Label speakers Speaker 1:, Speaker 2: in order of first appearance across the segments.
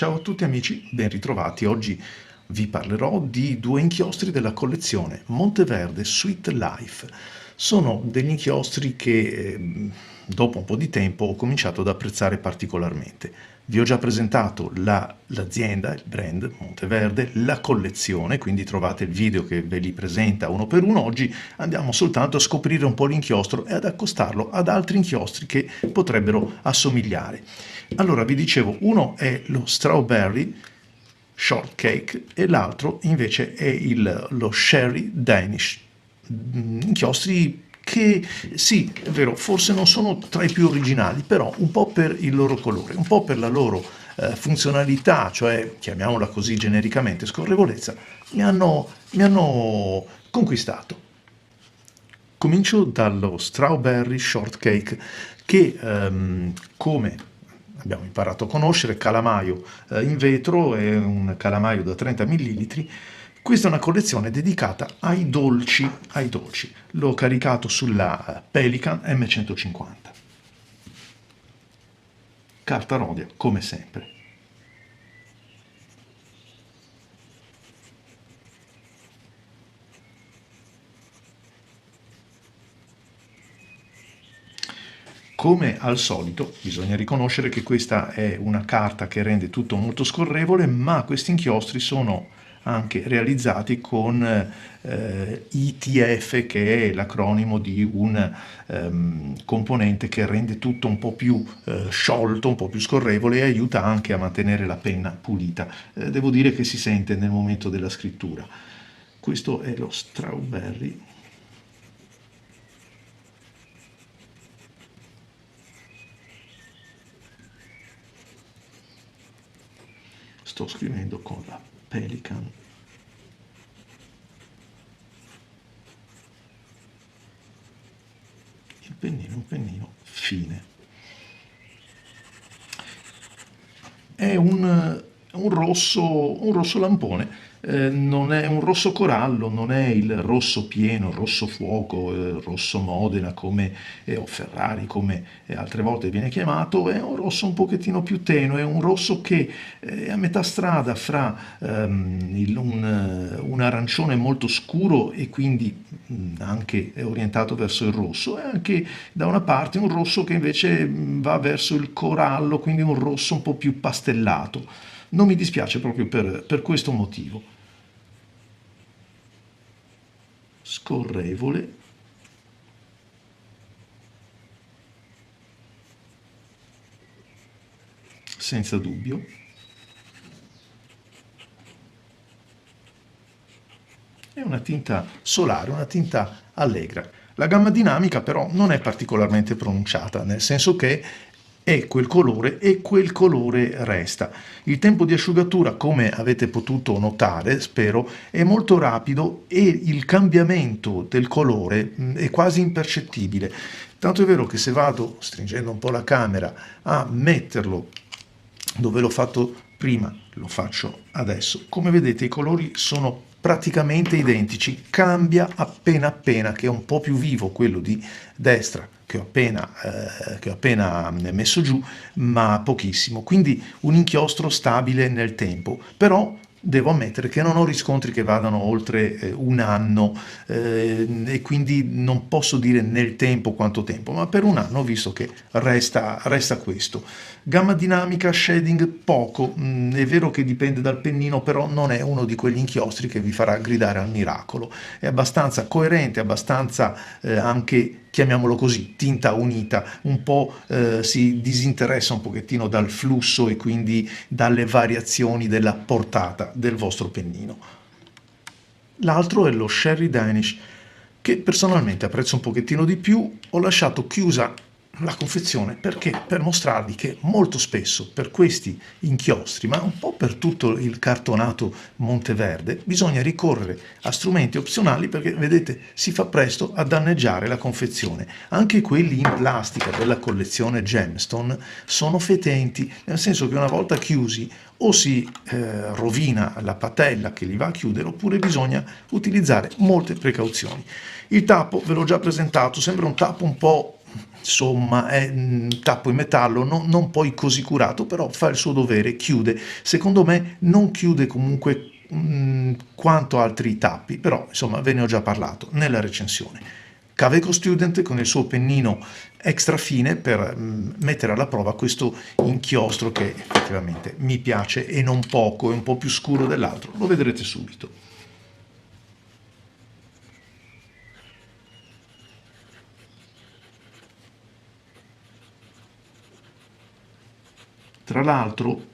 Speaker 1: Ciao a tutti amici, ben ritrovati. Oggi vi parlerò di due inchiostri della collezione Monteverde Sweet Life. Sono degli inchiostri che dopo un po' di tempo ho cominciato ad apprezzare particolarmente. Vi ho già presentato l'azienda, il brand Monteverde, la collezione, quindi trovate il video che ve li presenta uno per uno. Oggi andiamo soltanto a scoprire un po' l'inchiostro e ad accostarlo ad altri inchiostri che potrebbero assomigliare. Allora, vi dicevo, uno è lo Strawberry Shortcake e l'altro invece è lo Sherry Danish. Inchiostri che, sì, è vero, forse non sono tra i più originali, però un po' per il loro colore, un po' per la loro funzionalità, cioè, chiamiamola così genericamente, scorrevolezza, mi hanno conquistato. Comincio dallo Strawberry Shortcake che, come abbiamo imparato a conoscere, calamaio in vetro, è un calamaio da 30 ml. Questa è una collezione dedicata ai dolci, ai dolci. L'ho caricato sulla Pelican M150. Carta rodia, come sempre. Come al solito, bisogna riconoscere che questa è una carta che rende tutto molto scorrevole, ma questi inchiostri sono anche realizzati con ITF, che è l'acronimo di un componente che rende tutto un po' più sciolto, un po' più scorrevole e aiuta anche a mantenere la penna pulita. Devo dire che si sente nel momento della scrittura. Questo è lo Strawberry. Sto scrivendo con la Pelican. Il pennino è un pennino fine. È un rosso lampone. Non è un rosso corallo, non è il rosso pieno, rosso fuoco, rosso Modena come o Ferrari come altre volte viene chiamato, è un rosso un pochettino più tenue, è un rosso che è a metà strada fra un arancione molto scuro e quindi anche è orientato verso il rosso, e anche da una parte un rosso che invece va verso il corallo, quindi un rosso un po' più pastellato. Non mi dispiace proprio per questo motivo. Scorrevole. Senza dubbio. È una tinta solare, una tinta allegra. La gamma dinamica però non è particolarmente pronunciata, nel senso che è quel colore e quel colore resta. Il tempo di asciugatura, come avete potuto notare, spero, è molto rapido e il cambiamento del colore è quasi impercettibile. Tanto è vero che se vado, stringendo un po' la camera, a metterlo dove l'ho fatto prima, lo faccio adesso, come vedete i colori sono praticamente identici, cambia appena che è un po' più vivo quello di destra che ho appena messo giù, ma pochissimo, quindi un inchiostro stabile nel tempo, però devo ammettere che non ho riscontri che vadano oltre un anno e quindi non posso dire nel tempo quanto tempo, ma per un anno ho visto che resta questo. Gamma dinamica, shading poco, è vero che dipende dal pennino, però non è uno di quegli inchiostri che vi farà gridare al miracolo, è abbastanza coerente, abbastanza anche, chiamiamolo così, tinta unita, un po' si disinteressa un pochettino dal flusso e quindi dalle variazioni della portata del vostro pennino. L'altro è lo Sherry Danish, che personalmente apprezzo un pochettino di più. Ho lasciato chiusa la confezione perché per mostrarvi che molto spesso per questi inchiostri, ma un po' per tutto il cartonato Monteverde, bisogna ricorrere a strumenti opzionali perché, vedete, si fa presto a danneggiare la confezione. Anche quelli in plastica della collezione Gemstone sono fetenti, nel senso che una volta chiusi o si rovina la patella che li va a chiudere, oppure bisogna utilizzare molte precauzioni. Il tappo ve l'ho già presentato, sembra un tappo un po' insomma è tappo in metallo, non poi così curato, però fa il suo dovere, chiude. Secondo me non chiude comunque quanto altri tappi, però insomma ve ne ho già parlato nella recensione. Kaweco Student con il suo pennino extra fine per mettere alla prova questo inchiostro che effettivamente mi piace e non poco, è un po' più scuro dell'altro, lo vedrete subito. Tra l'altro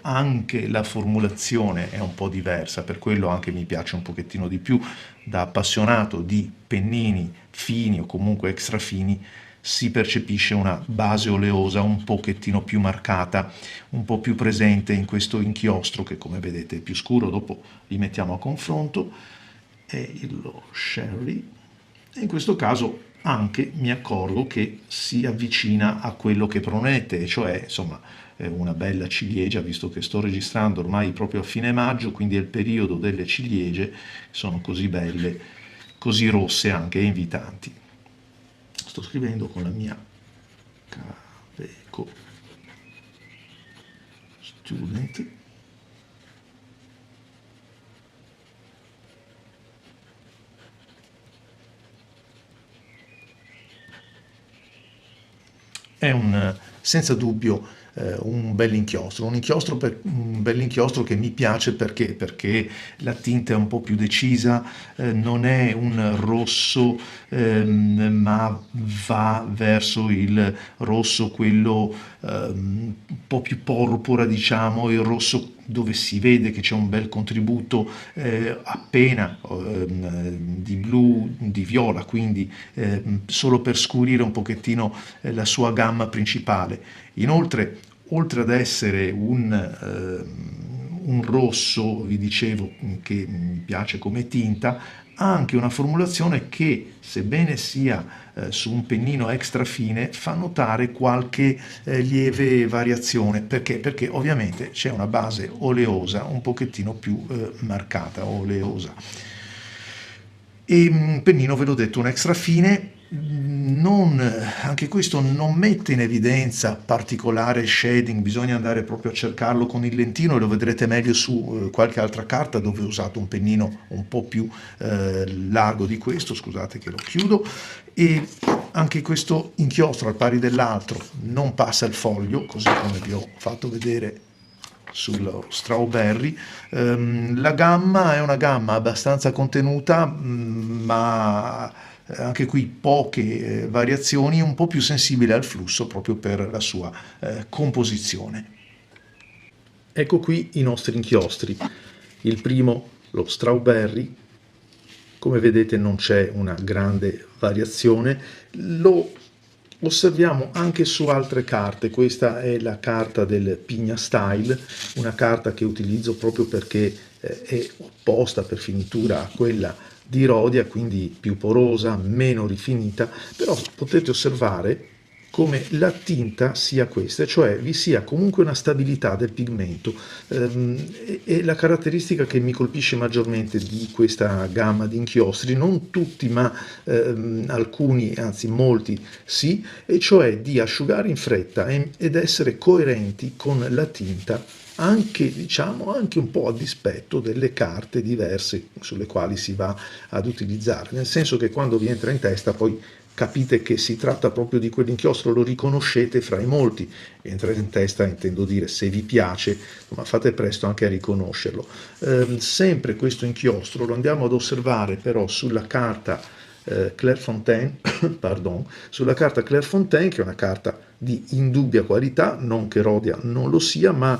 Speaker 1: anche la formulazione è un po' diversa, per quello anche mi piace un pochettino di più. Da appassionato di pennini fini o comunque extra fini si percepisce una base oleosa un pochettino più marcata, un po' più presente in questo inchiostro che come vedete è più scuro, dopo li mettiamo a confronto, è lo Sherry. E in questo caso anche mi accorgo che si avvicina a quello che promette, e cioè insomma una bella ciliegia, visto che sto registrando ormai proprio a fine maggio, quindi è il periodo delle ciliegie, sono così belle, così rosse anche e invitanti. Sto scrivendo con la mia Kaweco Student. È senza dubbio un bell'inchiostro, un bell'inchiostro che mi piace perché la tinta è un po' più decisa, non è un rosso ma va verso il rosso quello un po' più porpora, diciamo, il rosso dove si vede che c'è un bel contributo appena di blu, di viola, quindi solo per scurire un pochettino la sua gamma principale. Inoltre, oltre ad essere un rosso, vi dicevo, che mi piace come tinta, ha anche una formulazione che, sebbene sia su un pennino extra fine, fa notare qualche lieve variazione. Perché? Perché ovviamente c'è una base oleosa un pochettino più marcata, oleosa. E pennino, ve l'ho detto, un extra fine, anche questo non mette in evidenza particolare shading, bisogna andare proprio a cercarlo con il lentino e lo vedrete meglio su qualche altra carta dove ho usato un pennino un po' più largo di questo, scusate che lo chiudo, e anche questo inchiostro al pari dell'altro non passa il foglio, così come vi ho fatto vedere sullo Strawberry. La gamma è una gamma abbastanza contenuta, ma anche qui poche variazioni, un po' più sensibile al flusso proprio per la sua composizione. Ecco qui i nostri inchiostri. Il primo, lo Strawberry, come vedete non c'è una grande variazione, lo osserviamo anche su altre carte. Questa è la carta del Pigna Style, una carta che utilizzo proprio perché è opposta per finitura a quella di Rhodia, quindi più porosa, meno rifinita, però potete osservare come la tinta sia questa, cioè vi sia comunque una stabilità del pigmento. E la caratteristica che mi colpisce maggiormente di questa gamma di inchiostri, non tutti ma alcuni, anzi molti sì, e cioè di asciugare in fretta ed essere coerenti con la tinta, anche, diciamo, anche un po' a dispetto delle carte diverse sulle quali si va ad utilizzare, nel senso che quando vi entra in testa poi capite che si tratta proprio di quell'inchiostro, lo riconoscete fra i molti. Entra in testa, intendo dire, se vi piace, ma fate presto anche a riconoscerlo. Sempre questo inchiostro lo andiamo ad osservare però sulla carta Clairefontaine, pardon, sulla carta Clairefontaine, che è una carta di indubbia qualità, non che Rhodia non lo sia, ma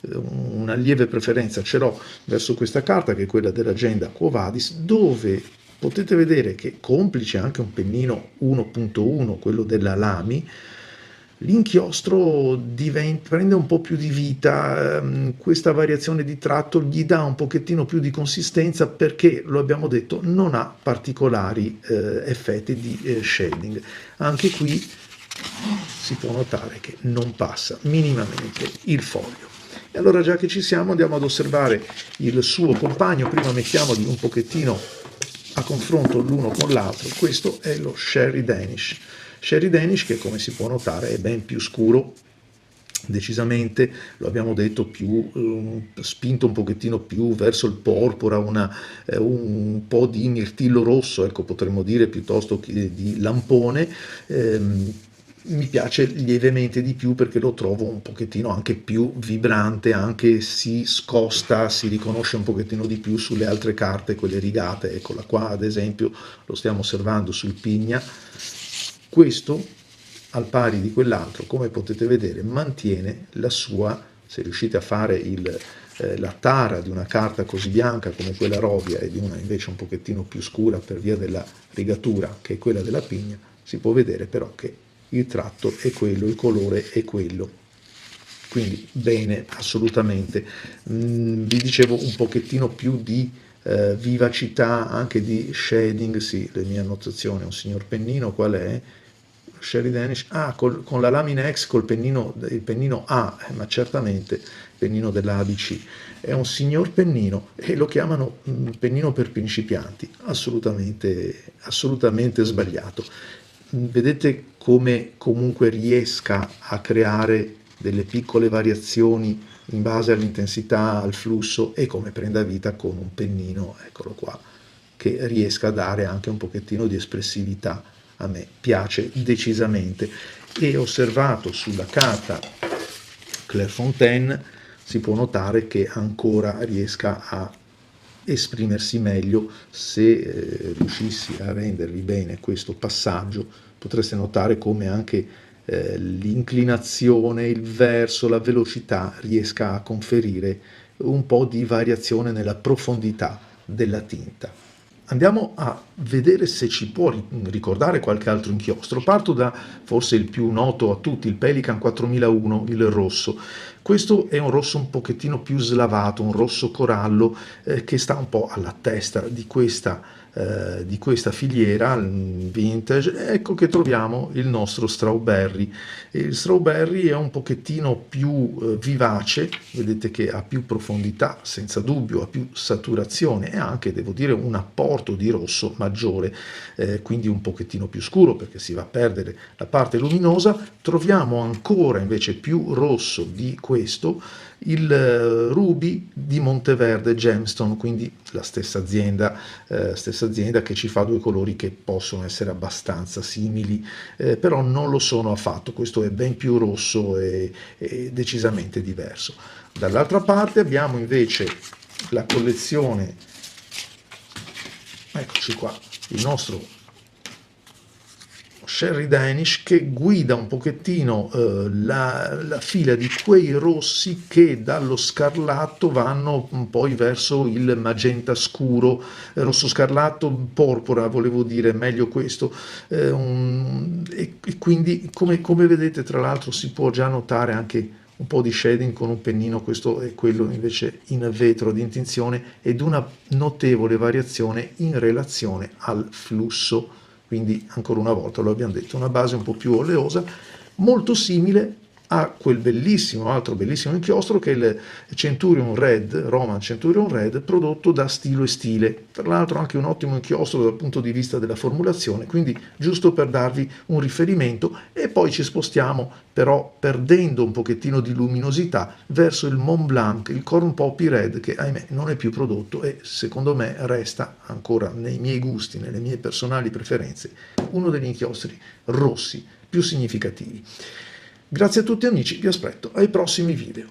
Speaker 1: una lieve preferenza ce l'ho verso questa carta, che è quella dell'agenda Quo Vadis, dove potete vedere che, complice anche un pennino 1.1, quello della Lamy, l'inchiostro prende un po' più di vita, questa variazione di tratto gli dà un pochettino più di consistenza perché, lo abbiamo detto, non ha particolari effetti di shading. Anche qui si può notare che non passa minimamente il foglio. E allora, già che ci siamo, andiamo ad osservare il suo compagno. Prima mettiamoli un pochettino a confronto l'uno con l'altro, questo è lo Sherry Danish. Sherry Danish che, come si può notare, è ben più scuro, decisamente, lo abbiamo detto, più spinto un pochettino più verso il porpora, un po' di mirtillo rosso, ecco, potremmo dire, piuttosto che di lampone. Mi piace lievemente di più perché lo trovo un pochettino anche più vibrante, anche si scosta, si riconosce un pochettino di più sulle altre carte, quelle rigate. Eccola qua, ad esempio, lo stiamo osservando sul Pigna. Questo, al pari di quell'altro, come potete vedere, mantiene la sua, se riuscite a fare la tara di una carta così bianca come quella Rovia e di una invece un pochettino più scura per via della rigatura che è quella della Pigna, si può vedere però che il tratto è quello, il colore è quello. Quindi bene, assolutamente. Vi dicevo un pochettino più di vivacità, anche di shading, sì, le mie annotazioni, un signor pennino, qual è? Sherry Danish, con la lamina X, il pennino A, ma certamente il pennino dell'ABC. È un signor pennino e lo chiamano pennino per principianti, assolutamente sbagliato. Vedete come comunque riesca a creare delle piccole variazioni in base all'intensità, al flusso, e come prenda vita con un pennino, eccolo qua, che riesca a dare anche un pochettino di espressività. A me piace decisamente. E osservato sulla carta Clairefontaine si può notare che ancora riesca a esprimersi meglio. Se riuscissi a rendervi bene questo passaggio, potreste notare come anche l'inclinazione, il verso, la velocità riesca a conferire un po' di variazione nella profondità della tinta. Andiamo a vedere se ci può ricordare qualche altro inchiostro. Parto da forse il più noto a tutti, il Pelikan 4001, il rosso. Questo è un rosso un pochettino più slavato, un rosso corallo che sta un po' alla testa di questa filiera vintage. Ecco che troviamo il nostro Strawberry. Il Strawberry è un pochettino più vivace, vedete che ha più profondità, senza dubbio, ha più saturazione e anche, devo dire, un apporto di rosso maggiore, quindi un pochettino più scuro perché si va a perdere la parte luminosa. Troviamo ancora invece più rosso di questo il Ruby di Monteverde Gemstone, quindi la stessa azienda che ci fa due colori che possono essere abbastanza simili, però non lo sono affatto. Questo è ben più rosso e decisamente diverso. Dall'altra parte abbiamo invece la collezione, eccoci qua, il nostro Sherry Danish, che guida un pochettino la fila di quei rossi che dallo scarlatto vanno poi verso il magenta scuro, rosso scarlatto, porpora, volevo dire, meglio questo, e quindi come vedete, tra l'altro, si può già notare anche un po' di shading con un pennino. Questo è quello invece in vetro di intinzione, ed una notevole variazione in relazione al flusso. Quindi, ancora una volta, lo abbiamo detto, una base un po' più oleosa, molto simile a quel altro bellissimo inchiostro che è il Centurion Red, Roman Centurion Red, prodotto da Stilo e Stile. Tra l'altro anche un ottimo inchiostro dal punto di vista della formulazione, quindi giusto per darvi un riferimento. E poi ci spostiamo però, perdendo un pochettino di luminosità, verso il Mont Blanc, il Corn Poppy Red, che ahimè non è più prodotto e secondo me resta ancora, nei miei gusti, nelle mie personali preferenze, uno degli inchiostri rossi più significativi. Grazie a tutti amici, vi aspetto ai prossimi video.